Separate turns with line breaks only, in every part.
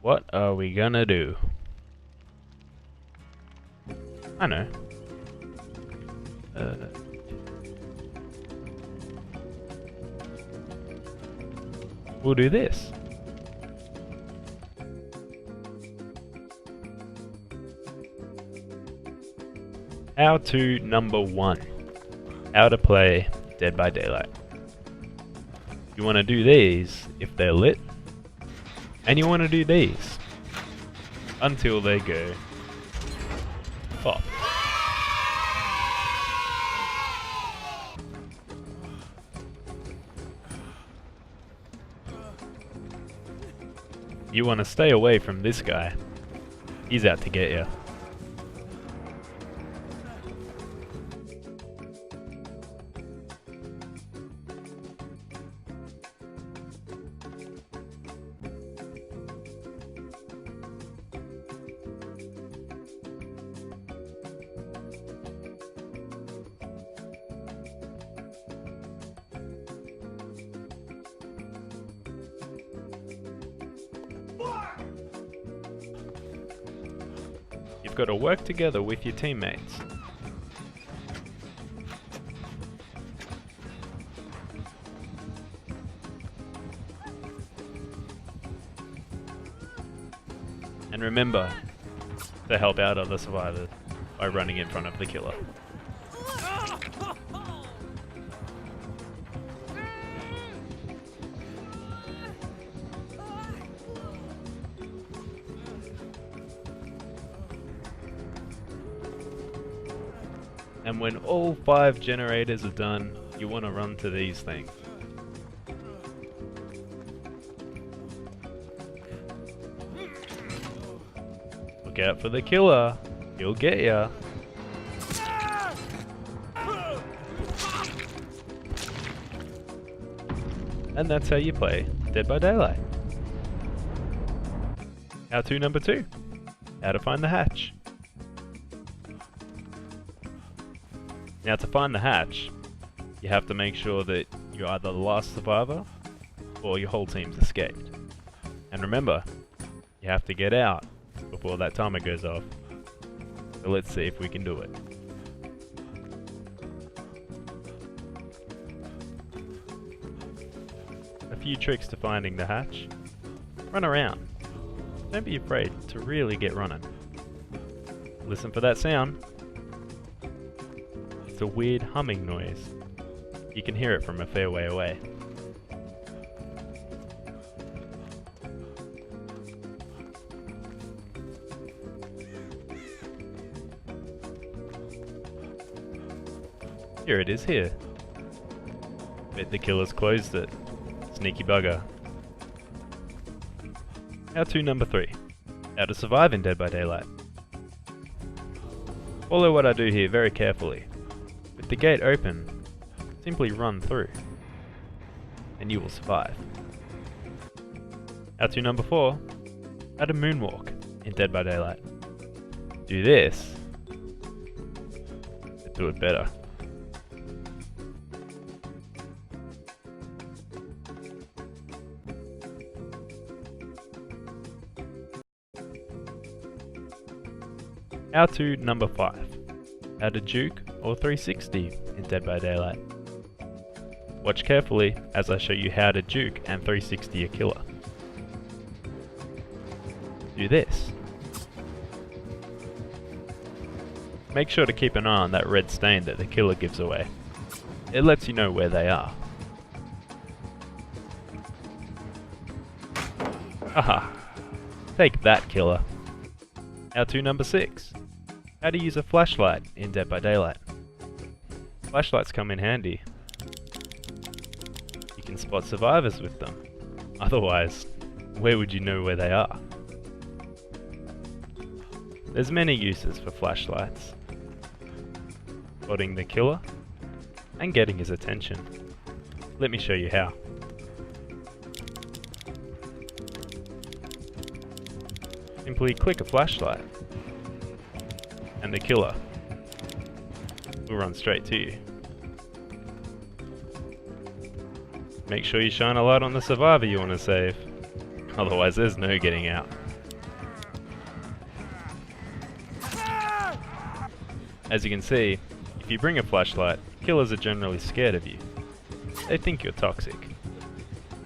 What are we gonna do? I know. We'll do this. How to number 1. How to play Dead by Daylight. You want to do these if they're lit, and you want to do these until they go pop. You want to stay away from this guy. He's out to get you. You've got to work together with your teammates. And remember to help out other survivors by running in front of the killer. And when all 5 generators are done, you want to run to these things. Look out for the killer, he'll get ya. And that's how you play Dead by Daylight. How to number 2. How to find the hatch. Now to find the hatch, you have to make sure that you're either the last survivor or your whole team's escaped. And remember, you have to get out before that timer goes off. So let's see if we can do it. A few tricks to finding the hatch. Run around. Don't be afraid to really get running. Listen for that sound. It's a weird humming noise. You can hear it from a fair way away. Here it is here. Bet the killer's closed it. Sneaky bugger. How to number 3. How to survive in Dead by Daylight. Follow what I do here very carefully. With the gate open, simply run through, and you will survive. How to number 4. How to moonwalk in Dead by Daylight. Do this, but do it better. How to number 5. How to juke or 360 in Dead by Daylight. Watch carefully as I show you how to juke and 360 a killer. Do this. Make sure to keep an eye on that red stain that the killer gives away. It lets you know where they are. Haha. Take that, killer. How to number 6. How to use a flashlight in Dead by Daylight. Flashlights come in handy. You can spot survivors with them. Otherwise, where would you know where they are? There's many uses for flashlights. Spotting the killer and getting his attention. Let me show you how. Simply click a flashlight and the killer will run straight to you. Make sure you shine a light on the survivor you want to save, otherwise there's no getting out. As you can see, if you bring a flashlight, killers are generally scared of you. They think you're toxic,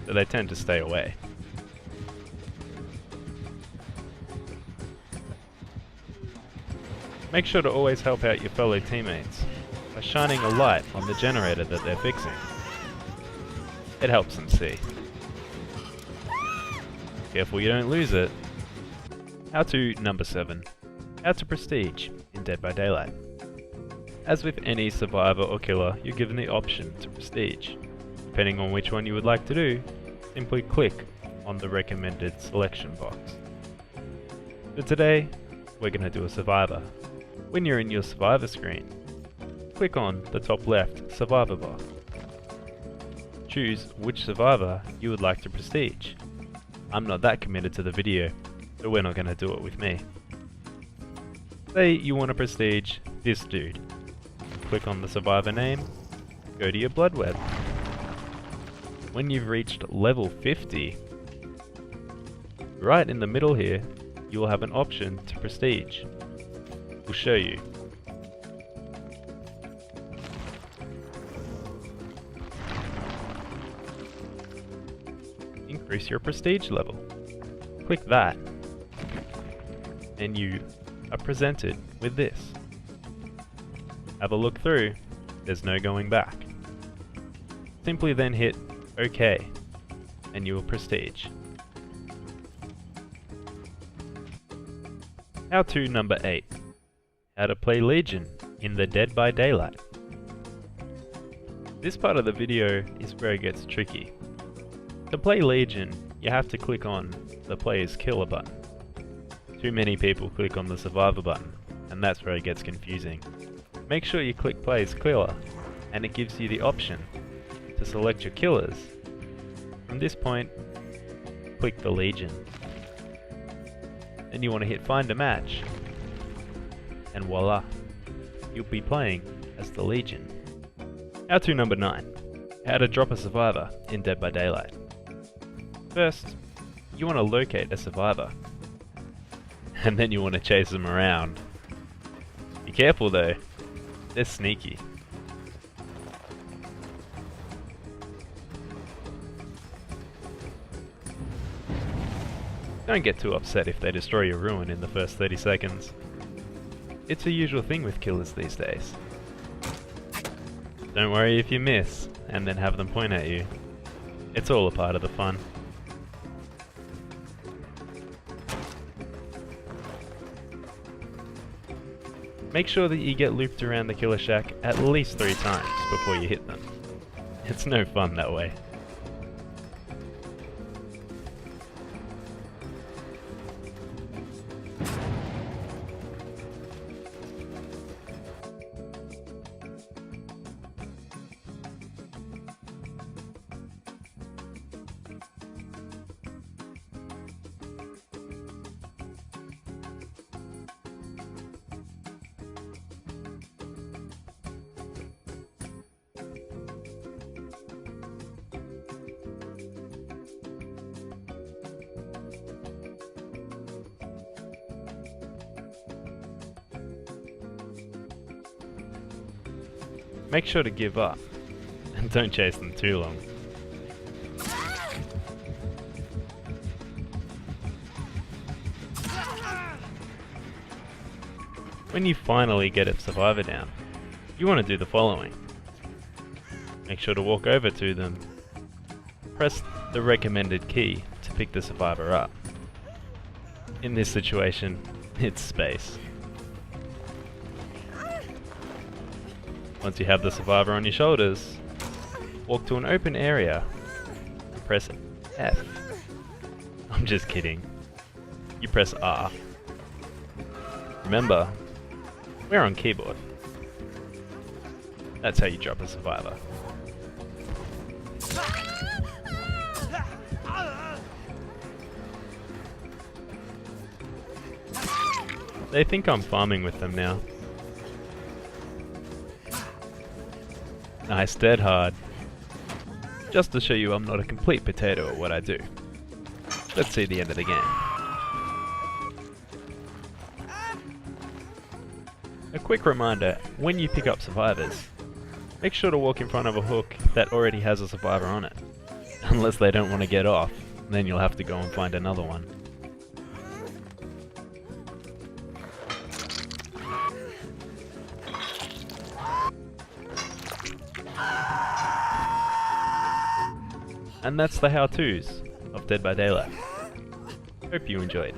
so they tend to stay away. Make sure to always help out your fellow teammates by shining a light on the generator that they're fixing. It helps them see. Careful you don't lose it. How to number 7. How to prestige in Dead by Daylight. As with any survivor or killer, you're given the option to prestige. Depending on which one you would like to do, simply click on the recommended selection box. For today, we're going to do a survivor. When you're in your survivor screen, click on the top left survivor box. Choose which survivor you would like to prestige. I'm not that committed to the video, so we're not going to do it with me. Say you want to prestige this dude. Click on the survivor name, go to your blood web. When you've reached level 50, right in the middle here, you will have an option to prestige. We'll show you. Increase your prestige level. Click that, and you are presented with this. Have a look through, there's no going back. Simply then hit OK, and you will prestige. How to number 8. How to play Legion in the Dead by Daylight. This part of the video is where it gets tricky. To play Legion, you have to click on the player's killer button. Too many people click on the survivor button, and that's where it gets confusing. Make sure you click player's killer, and it gives you the option to select your killers. From this point, click the Legion. Then you want to hit find a match, and voila, you'll be playing as the Legion. How to number 9. How to drop a survivor in Dead by Daylight. First, you want to locate a survivor, and then you want to chase them around. Be careful though, they're sneaky. Don't get too upset if they destroy your ruin in the first 30 seconds. It's a usual thing with killers these days. Don't worry if you miss, and then have them point at you. It's all a part of the fun. Make sure that you get looped around the killer shack at least 3 times before you hit them. It's no fun that way. Make sure to give up, and don't chase them too long. When you finally get a survivor down, you want to do the following. Make sure to walk over to them, press the recommended key to pick the survivor up. In this situation, it's space. Once you have the survivor on your shoulders, walk to an open area and press F. I'm just kidding. You press R. Remember, we're on keyboard. That's how you drop a survivor. They think I'm farming with them now. Nice dead hard. Just to show you I'm not a complete potato at what I do. Let's see the end of the game. A quick reminder, when you pick up survivors, make sure to walk in front of a hook that already has a survivor on it. Unless they don't want to get off, then you'll have to go and find another one. And that's the how-tos of Dead by Daylight. Hope you enjoyed.